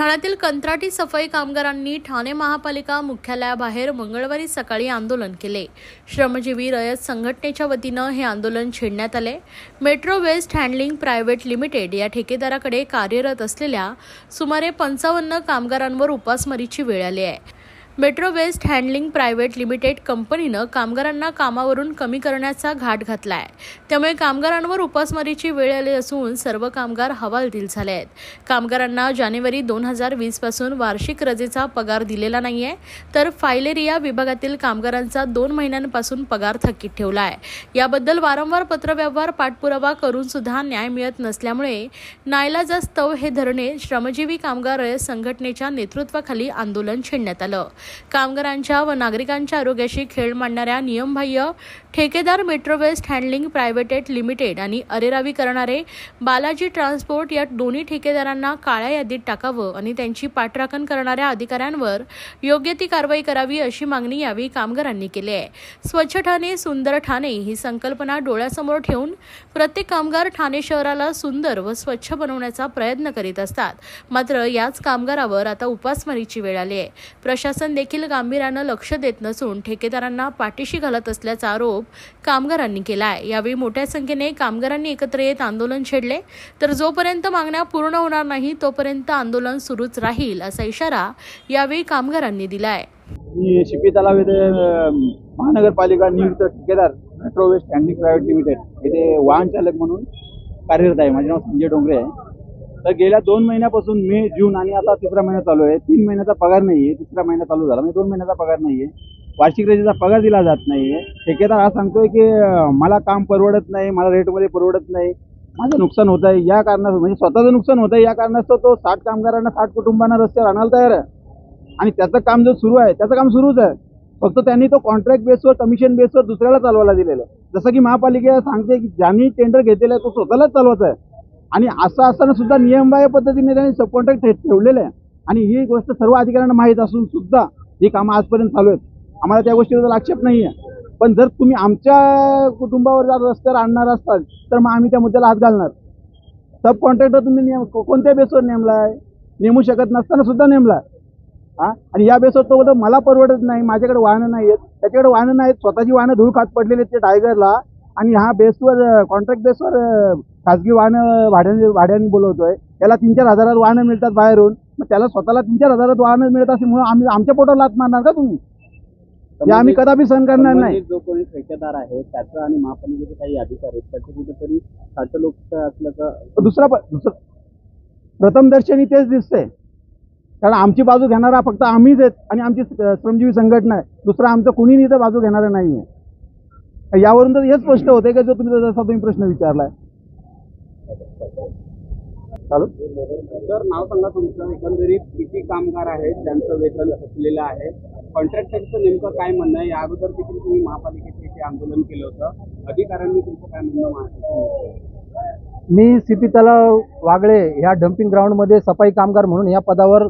ठाण्यातील कंत्राटी सफाई कामगारांनी ठाणे महापालिका मुख्यालयाबाहेर मंगळवारी सकाळी आंदोलन केले। श्रमजीवी रयत संघटनेच्या वतीनं हे आंदोलन छेडण्यात आले। Metro waste handling private Limited या ठेकेदाराकडे कार्यरत असलेल्या सुमारे 55 कामगारांवर उपासमारीची वेळ आली आहे। Metro waste handling private Limited कंपनीनं कामगारांना कामावरून कमी करण्याचा घाट घातलाय। त्यामुळे कामगारांवर उपासमारीची वेळ आली असून सर्व कामगार हवालदिल झाले आहेत। कामगारांना जानेवारी 2020 पासून वार्षिक रजेचा पगार दिलेला नाहीये, तर फायलेरिया विभागातील कामगारांचा 2 महिन्यांपासून पगार थकीत ठेवला आहे। याबद्दल वारंवार पत्रव्यवहार पाठपुरावा करून सुद्धा न्याय मिळत नसल्यामुळे नाईलाजास्तव हे धरणे श्रमजीवी कामगार रयत संघटनेच्या नेतृत्वाखाली आंदोलन छेडण्यात आलं। कामगारांच्या व नागरिकांच्या आरोग्याशी खेळ मांडणाऱ्या नियमबाह्य ठेकेदार Metro waste handling private Limited आणि अरेरावी करणारे बालाजी ट्रान्सपोर्ट या दोन्ही ठेकेदारांना काळ्या यादीत टाकावं आणि त्यांची पाठराखण करणाऱ्या अधिकाऱ्यांवर योग्य ती कारवाई करावी अशी मागणी यावेळी कामगारांनी केली आहे। स्वच्छ ठाणे सुंदर ठाणे ही संकल्पना डोळ्यासमोर ठेवून प्रत्येक कामगार ठाणे शहराला सुंदर व स्वच्छ बनवण्याचा प्रयत्न करीत असतात। मात्र याच कामगारावर आता उपासमारीची वेळ आली आहे। प्रशासन देखील गांभीर्यानं लक्ष देत नसून ठेकेदारांना पाठीशी घालत असल्याचा आरोप कामगारांनी केला आहे। यावेळी मोठ्या संख्येने कामगारांनी एकत्र येत आंदोलन छेडले, तर जोपर्यंत मागण्या पूर्ण होणार नाही तोपर्यंत आंदोलन सुरूच राहील असा इशारा यावेळी कामगारांनी दिला आहे। मी शिपी तलाव येथे महानगरपालिका नियुक्त ठेकेदार Metro waste handling private Limited येथे वाहन चालक म्हणून कार्यरत आहे। माझे नाव संजय डोंगरे आहे। तर गेल्या 2 महिन्यापासून मे जून आणि आता 3रा महिना चालू आहे। 3 महिन्याचा पगार नाही आहे, 3रा महिना चालू झाला म्हणजे 2 महिन्याचा पगार नाही आहे। वार्षिक रजेचा पगार दिला जात नाही आहे। ठेकेदार हा सांगतोय की मला काम परवडत नाही, मला रेटमध्ये परवडत नाही, माझं नुकसान होत आहे। या कारणास्तव म्हणजे स्वतःचं नुकसान होत आहे, या कारणास्तव तो 60 कामगारांना 60 कुटुंबांना रस्त्यावर आणायला तयार आहे आणि त्याचं काम जो सुरू आहे त्याचं काम सुरूच आहे। फक्त त्यांनी तो कॉन्ट्रॅक्ट बेसवर कमिशन बेसवर दुसऱ्याला चालवायला दिलेलं आहे। जसं की महापालिका सांगते की ज्यांनी टेंडर घेतलेलं आहे तो स्वतःलाच चालवायचा आहे आणि असं असताना सुद्धा नियमबाह्य पद्धतीने त्यांनी सब कॉन्ट्रॅक्ट ठेवलेलं आहे आणि ही गोष्ट सर्व अधिकाऱ्यांना माहीत असून सुद्धा ही कामं आजपर्यंत चालू आहेत। आम्हाला त्या गोष्टीबद्दल आक्षेप नाही आहे, पण जर तुम्ही आमच्या कुटुंबावर जर रस्त्यावर आणणार असताल तर मग आम्ही त्या मुद्द्याला हात घालणार। सब कॉन्ट्रॅक्टर तुम्ही कोणत्या बेसवर नेमलाय? नेमू शकत नसताना सुद्धा नेमलाय आणि या बेसवर तो बोलतो मला परवडत नाही, माझ्याकडे वाहनं नाही आहेत, त्याच्याकडे वाहनं नाहीत, स्वतःची वाहनं धूळ खात पडलेली आहेत ते टायगरला आणि हा बेसवर कॉन्ट्रॅक्ट बेसवर खाजगी वाहनं भाड्याने बोलवतोय। त्याला 3-4 हजारात वाहनं मिळतात बाहेरून, मग त्याला स्वतःला 3-4 हजारात वाहनं मिळत असल्यामुळे आम्ही आमच्या पोटावर लाथ मारणार का तुम्ही? हे आम्ही कदापि सहन करणार नाही। जो कोणी ठेकेदार आहे त्याचा आणि महापालिकेचे काही अधिकारी आहेत त्याचं कुठेतरी साठ लोक असल्याचं दुसरा प्रथमदर्शनी तेच दिसतंय, कारण आमची बाजू घेणारा फक्त आम्हीच आहेत आणि आमची श्रमजीवी संघटना आहे। दुसरा आमचं कुणी इथं बाजू घेणारं नाही आहे। यावरून तर हेच स्पष्ट होते की जो तुम्ही प्रश्न विचारलाय। चालू सर, नाव सांगा तुमचं, एकंदरीत किती कामगार आहेत ज्यांचं वेतन थकलेलं आहे, कॉन्ट्रॅक्टरचं नेमकं काय म्हणणं आहे? या अगोदर देखील तुम्ही महापालिकेचे इथे आंदोलन केलं होतं, अधिकाऱ्यांनी तुमचं काय म्हणणं मांडलं? मी सीपी तलाव वागळे ह्या डम्पिंग ग्राउंडमध्ये सफाई कामगार म्हणून या पदावर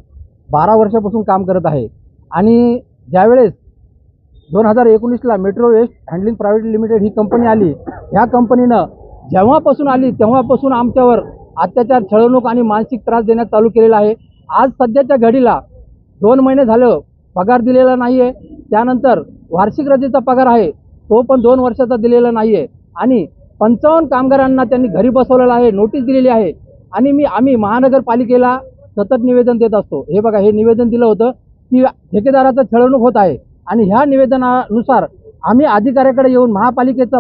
12 वर्षापासून काम करत आहे आणि ज्यावेळेस 2019ला metro waste handling private limited ही कंपनी आली, ह्या कंपनीनं जेव्हापासून आली तेव्हापासून आमच्यावर अत्याचार, छळवणूक आणि मानसिक त्रास देण्यात चालू केलेला आहे। आज सध्याच्या घडीला 2 महिने झालं पगार दिलेला नाही आहे, त्यानंतर वार्षिक रजेचा पगार आहे तो पण 2 वर्षाचा दिलेला नाही आहे आणि 55 कामगारांना त्यांनी घरी बसवलेलं आहे, नोटीस दिलेली आहे आणि आम्ही महानगरपालिकेला सतत निवेदन देत असतो। हे बघा, हे निवेदन दिलं होतं की ठेकेदाराचं छळवणूक होत आहे आणि ह्या निवेदनानुसार आम्ही अधिकाऱ्याकडे येऊन महापालिकेचा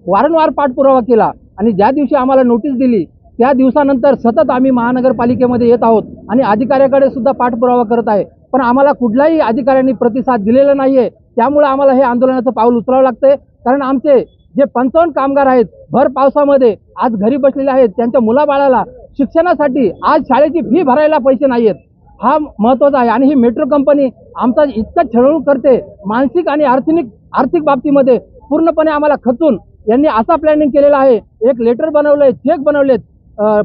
वारंवार पाठपुरावा केला आणि ज्या दिवशी आम्हाला नोटीस दिली त्या दिवसानंतर सतत आम्ही महानगरपालिकेमध्ये येत आहोत आणि अधिकाऱ्याकडे सुद्धा पाठपुरावा करत आहे, पण आम्हाला कुठल्याही अधिकाऱ्यांनी प्रतिसाद दिलेला नाही आहे। त्यामुळे आम्हाला हे आंदोलनाचं पाऊल उचलावं लागतंय, कारण आमचे जे 55 कामगार आहेत भर पावसामध्ये आज घरी बसलेले आहेत, त्यांच्या मुलाबाळाला शिक्षणासाठी आज शाळेची फी भरायला पैसे नाही आहेत, हा महत्त्वाचा आहे। आणि ही मेट्रो कंपनी आमचा इतका छळवणूक करते मानसिक आणि आर्थिक बाबतीमध्ये, पूर्णपणे आम्हाला खचून यांनी असा प्लॅनिंग केलेला आहे। एक लेटर बनवलंय, चेक बनवलेत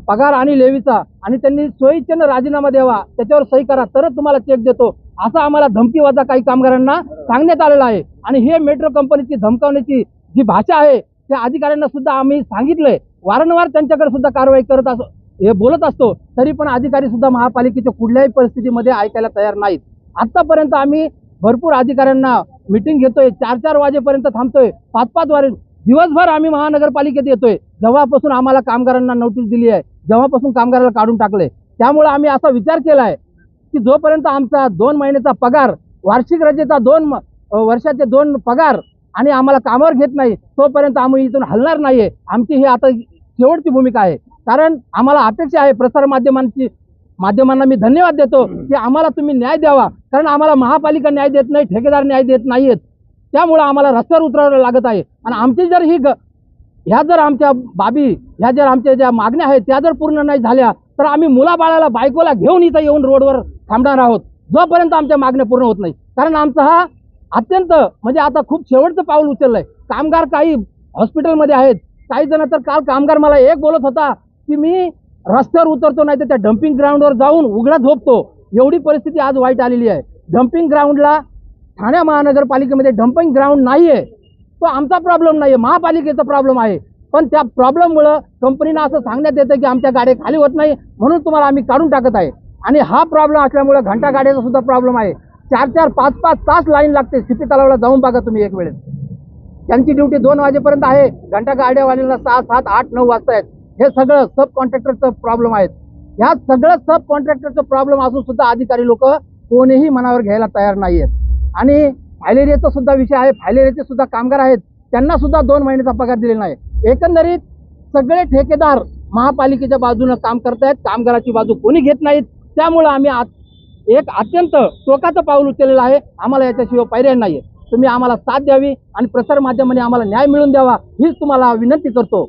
पगार आणि लेवीचा आणि त्यांनी सोयीच्छेनं राजीनामा द्यावा, त्याच्यावर सही करा तरच तुम्हाला चेक देतो, असं आम्हाला धमकीवजा काही कामगारांना सांगण्यात आलेलं आहे। आणि हे मेट्रो कंपनीची धमकावण्याची जी भाषा आहे त्या अधिकाऱ्यांना सुद्धा आम्ही सांगितलंय, वारंवार त्यांच्याकडे सुद्धा कारवाई करत हे बोलत असतो, तरी पण अधिकारी सुद्धा महापालिकेच्या कुठल्याही परिस्थितीमध्ये ऐकायला तयार नाहीत. आतापर्यंत आम्ही भरपूर अधिकाऱ्यांना मिटिंग घेतोय, 4-4 वाजेपर्यंत थांबतोय, 5-5 वाजे दिवसभर आम्ही महानगरपालिकेत येतोय. जेव्हापासून आम्हाला कामगारांना नोटीस दिली आहे, जेव्हापासून कामगाराला काढून टाकले, त्यामुळे आम्ही असा विचार केला आहे की जोपर्यंत आमचा 2 महिन्याचा पगार, वार्षिक रजेचा 2 वर्षाचे 2 पगार आणि आम्हाला कामावर घेत नाही, तोपर्यंत आम्ही इथून हलणार नाहीये. आमची ही आता शेवटची भूमिका आहे. कारण आम्हाला अपेक्षा आहे, प्रसार माध्यमांना मी धन्यवाद देतो की आम्हाला तुम्ही न्याय द्यावा. कारण आम्हाला महापालिका न्याय देत नाही, ठेकेदार न्याय देत नाहीत. त्यामुळे आम्हाला रस्त्यावर उतरावं लागत आहे. आणि आमची जर ह्या जर आमच्या बाबी, ह्या जर आमच्या ज्या मागण्या आहेत त्या जर पूर्ण नाही झाल्या, तर आम्ही मुलाबाळाला, बायकोला घेऊन इथं येऊन रोडवर थांबणार आहोत, जोपर्यंत आमच्या मागण्या पूर्ण होत नाही. कारण आमचा हा अत्यंत म्हणजे आता खूप शेवटचं पाऊल उचललंय. कामगार काही हॉस्पिटलमध्ये आहेत, काही जण तर काल कामगार मला एक बोलत होता की मी रस्त्यावर उतरतो, नाही तर त्या डम्पिंग ग्राउंडवर जाऊन उघडा झोपतो. एवढी परिस्थिती आज वाईट आलेली आहे. डम्पिंग ग्राउंडला ठाणे महानगरपालिकेमध्ये डम्पिंग ग्राउंड नाहीये. तो आमचा प्रॉब्लेम नाहीये, महापालिकेचा प्रॉब्लेम आहे. पण त्या प्रॉब्लेममुळं कंपनीनं असं सांगण्यात येतं की आमच्या गाड्या खाली होत नाही, म्हणून तुम्हाला आम्ही काढून टाकत आहे. आणि हा प्रॉब्लेम असल्यामुळे घंटा गाड्याचा सुद्धा प्रॉब्लेम आहे. 4-4, 5-5 तास लाईन लागते. सीपी तलावाला जाऊन बघा तुम्ही एक वेळेस. त्यांची ड्युटी 2 वाजेपर्यंत आहे, घंटा गाड्यावाल्यांना 6, 7, 8, 9 वाजता आहेत. हे सगळं सब कॉन्ट्रॅक्टरचं प्रॉब्लेम आहेत. ह्या सगळं सब कॉन्ट्रॅक्टरचं प्रॉब्लेम असून सुद्धा अधिकारी लोक कोणीही मनावर घ्यायला तयार नाहीयेत. आणि फायलेरियाचा सुद्धा विषय आहे. फायलेरियाचे सुद्धा कामगार आहेत, त्यांना सुद्धा 2 महिन्याचा पगार दिलेला नाही. एकंदरीत सगळे ठेकेदार महापालिकेच्या बाजूने काम करतायत, कामगाराची बाजू कोणी घेत नाहीत. त्यामुळे आम्ही एक अत्यंत टोकाचं पाऊल उचललेलं आहे. आम्हाला याच्याशिवाय पर्याय नाहीये. तुम्ही आम्हाला साथ द्यावी आणि प्रसार माध्यमांनी आम्हाला न्याय मिळवून द्यावा, हीच तुम्हाला विनंती करतो.